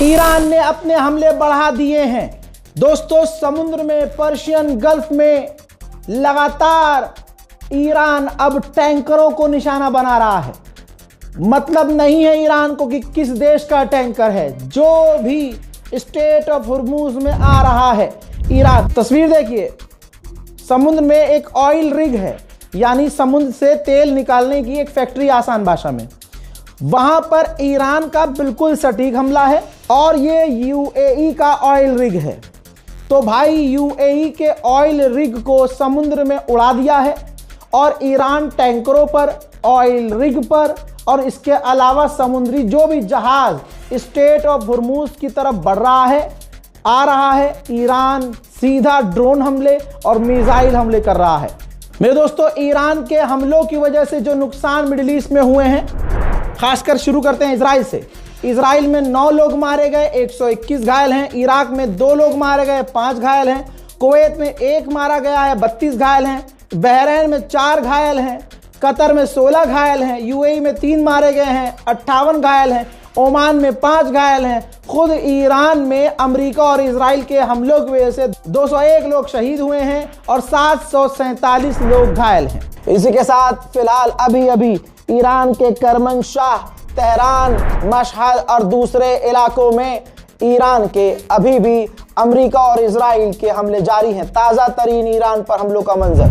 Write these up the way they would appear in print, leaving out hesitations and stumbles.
Iran ने अपने हमले बढ़ा दिए हैं। दोस्तों, समुद्र में, पर्शियन गल्फ में लगातार ईरान अब टैंकरों को निशाना बना रहा है। मतलब नहीं है ईरान को कि किस देश का टैंकर है, जो भी स्टेट ऑफ हुर्मुज में आ रहा है ईरान। तस्वीर देखिए, समुद्र में एक ऑयल रिग है, यानी समुद्र से तेल निकालने की एक फैक्ट्री आसान भाषा में। वहां पर ईरान का बिल्कुल सटीक हमला है और ये यूएई का ऑयल रिग है। तो भाई, यूएई के ऑयल रिग को समुद्र में उड़ा दिया है और ईरान टैंकरों पर, ऑयल रिग पर और इसके अलावा समुद्री जो भी जहाज स्टेट ऑफ हुर्मुज की तरफ बढ़ रहा है, आ रहा है, ईरान सीधा ड्रोन हमले और मिसाइल हमले कर रहा है। मेरे दोस्तों, ईरान के हमलों की वजह से जो नुकसान मिडिल ईस्ट में हुए हैं, खासकर शुरू करते हैं इजराइल से। इजराइल में 9 लोग मारे गए, 121 घायल हैं। इराक में 2 लोग मारे गए, 5 घायल हैं। कुवैत में 1 मारा गया है, 32 घायल हैं। बहरीन में 4 घायल हैं। कतर में 16 घायल हैं। यूएई में 3 मारे गए हैं, 58 घायल हैं। ओमान में 5 घायल हैं। खुद ईरान में अमेरिका और इजराइल के हमलों की वजह से 201 लोग शहीद हुए हैं और 747 लोग घायल हैं। इसी के साथ फिलहाल अभी ईरान के करमनशाह, तेहरान, मशहद और दूसरे इलाकों में ईरान के अभी भी अमेरिका और इजराइल के हमले जारी हैं। ताज़ा तरीन ईरान पर हमलों का मंजर।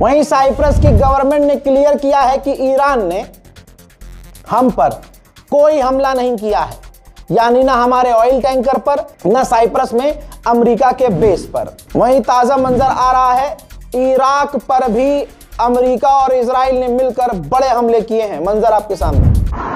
वहीं साइप्रस की गवर्नमेंट ने क्लियर किया है कि ईरान ने हम पर कोई हमला नहीं किया है, यानी ना हमारे ऑयल टैंकर पर, ना साइप्रस में अमेरिका के बेस पर। वहीं ताजा मंजर आ रहा है, इराक पर भी अमेरिका और इजराइल ने मिलकर बड़े हमले किए हैं। मंजर आपके सामने।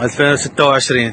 2026.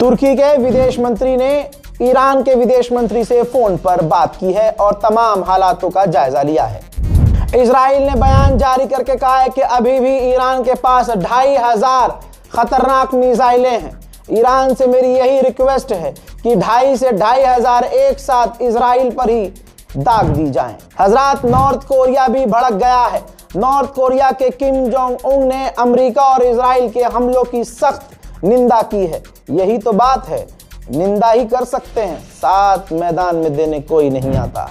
तुर्की के विदेश मंत्री ने ईरान के विदेश मंत्री से फोन पर बात की है और तमाम हालातों का जायजा लिया है। इजराइल ने बयान जारी करके कहा है कि अभी भी ईरान के पास 2500 खतरनाक मिसाइलें हैं। ईरान से मेरी यही रिक्वेस्ट है कि 2,500 से 2,500 एक साथ इजराइल पर ही दाग दी जाएं। हजरात, नॉर्थ कोरिया भी भड़क गया है। नॉर्थ कोरिया के किम जोंग उन ने अमेरिका और इजराइल के हमलों की सख्त निंदा की है। यही तो बात है, निंदा ही कर सकते हैं, साथ मैदान में देने कोई नहीं आता।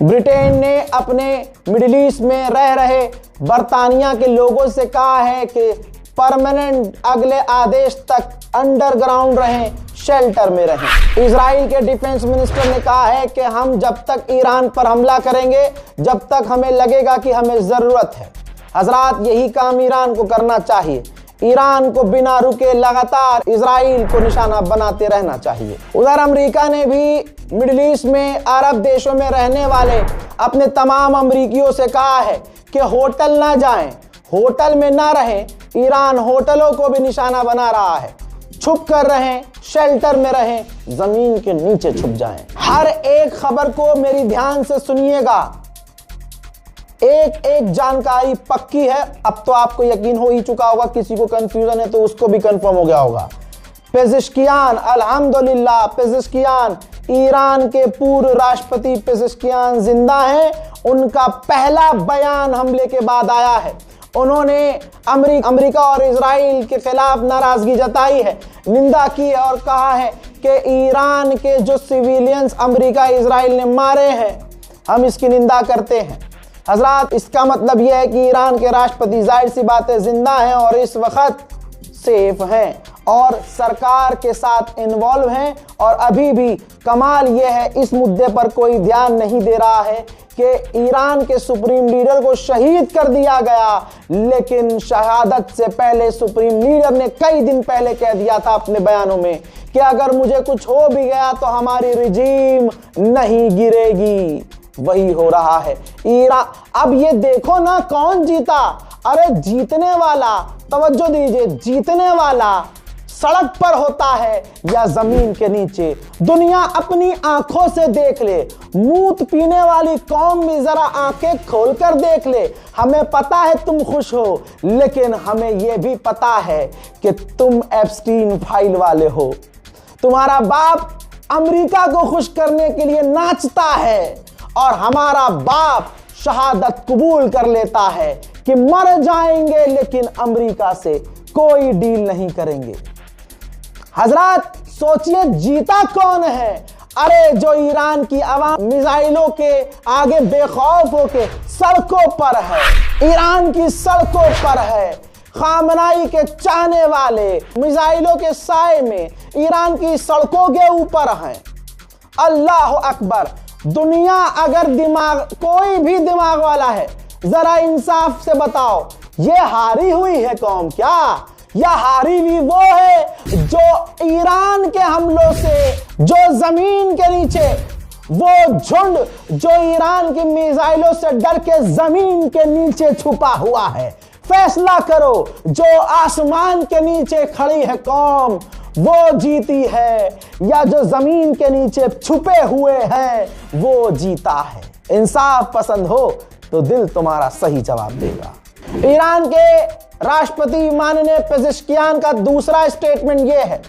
ब्रिटेन ने अपने मिडिल ईस्ट में रह रहे बरतानिया के लोगों से कहा है कि परमानेंट अगले आदेश तक अंडरग्राउंड रहें, शेल्टर में रहें। इजराइल के डिफेंस मिनिस्टर ने कहा है कि हम जब तक ईरान पर हमला करेंगे जब तक हमें लगेगा कि हमें जरूरत है। हजरात, यही काम ईरान को करना चाहिए। ईरान को बिना रुके लगातार इजराइल को निशाना बनाते रहना चाहिए। उधर अमेरिका ने भी मिडिल ईस्ट में अरब देशों में रहने वाले अपने तमाम अमरीकियों से कहा है कि होटल ना जाएं, होटल में ना रहें। ईरान होटलों को भी निशाना बना रहा है। छुप कर रहें, शेल्टर में रहें, जमीन के नीचे छुप जाएं। हर एक खबर को मेरी ध्यान से सुनिएगा, एक एक जानकारी पक्की है। अब तो आपको यकीन हो ही चुका होगा, किसी को कंफ्यूजन है तो उसको भी कंफर्म हो गया होगा। पेज़ेश्कियान, अल्हम्दुलिल्लाह पेज़ेश्कियान, ईरान के पूर्व राष्ट्रपति पेज़ेश्कियान जिंदा हैं। उनका पहला बयान हमले के बाद आया है। उन्होंने अमेरिका और इजराइल के खिलाफ नाराजगी जताई है, निंदा की है और कहा है कि ईरान के जो सिविलियंस अमेरिका इजराइल ने मारे हैं, हम इसकी निंदा करते हैं। हजरात, इसका मतलब यह है कि ईरान के राष्ट्रपति जाहिर सी बात है जिंदा हैं और इस वक्त सेफ हैं और सरकार के साथ इन्वॉल्व हैं। और अभी भी कमाल यह है, इस मुद्दे पर कोई ध्यान नहीं दे रहा है कि ईरान के सुप्रीम लीडर को शहीद कर दिया गया, लेकिन शहादत से पहले सुप्रीम लीडर ने कई दिन पहले कह दिया था अपने बयानों में कि अगर मुझे कुछ हो भी गया तो हमारी रिजीम नहीं गिरेगी। वही हो रहा है ईरान। अब ये देखो ना कौन जीता। अरे जीतने वाला, तवज्जो दीजिए, जीतने वाला सड़क पर होता है या जमीन के नीचे? दुनिया अपनी आंखों से देख ले। मूत पीने वाली कौम भी जरा आंखें खोलकर देख ले। हमें पता है तुम खुश हो, लेकिन हमें यह भी पता है कि तुम एप्स्टीन फाइल वाले हो। तुम्हारा बाप अमेरिका को खुश करने के लिए नाचता है और हमारा बाप शहादत कबूल कर लेता है कि मर जाएंगे लेकिन अमेरिका से कोई डील नहीं करेंगे। हजरात, सोचिए जीता कौन है? अरे जो ईरान की आवाम मिसाइलों के आगे बेखौफ होके सड़कों पर है, ईरान की सड़कों पर है। खामनाई के चाहने वाले मिसाइलों के साए में ईरान की सड़कों के ऊपर हैं। अल्लाह अकबर। दुनिया अगर कोई भी दिमाग वाला है, जरा इंसाफ से बताओ, ये हारी हुई है कौम क्या, या हारी भी वो है जो ईरान के हमलों से, जो जमीन के नीचे, वो झुंड जो ईरान की मिसाइलों से डर के जमीन के नीचे छुपा हुआ है? फैसला करो। जो आसमान के नीचे खड़ी है कौम वो जीती है, या जो जमीन के नीचे छुपे हुए हैं वो जीता है? इंसाफ पसंद हो तो दिल तुम्हारा सही जवाब देगा। ईरान के राष्ट्रपति माननीय पेज़ेश्कियान का दूसरा स्टेटमेंट यह है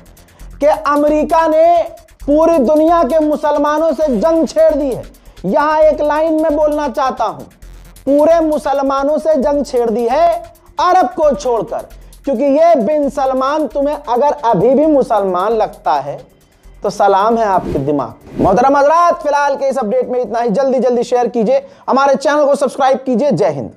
कि अमेरिका ने पूरी दुनिया के मुसलमानों से जंग छेड़ दी है। यहां एक लाइन में बोलना चाहता हूं, पूरे मुसलमानों से जंग छेड़ दी है अरब को छोड़कर, क्योंकि ये बिन सलमान तुम्हें अगर अभी भी मुसलमान लगता है तो सलाम है आपके दिमाग। मोहतरम हज़रात, फिलहाल के इस अपडेट में इतना ही। जल्दी जल्दी शेयर कीजिए, हमारे चैनल को सब्सक्राइब कीजिए। जय हिंद।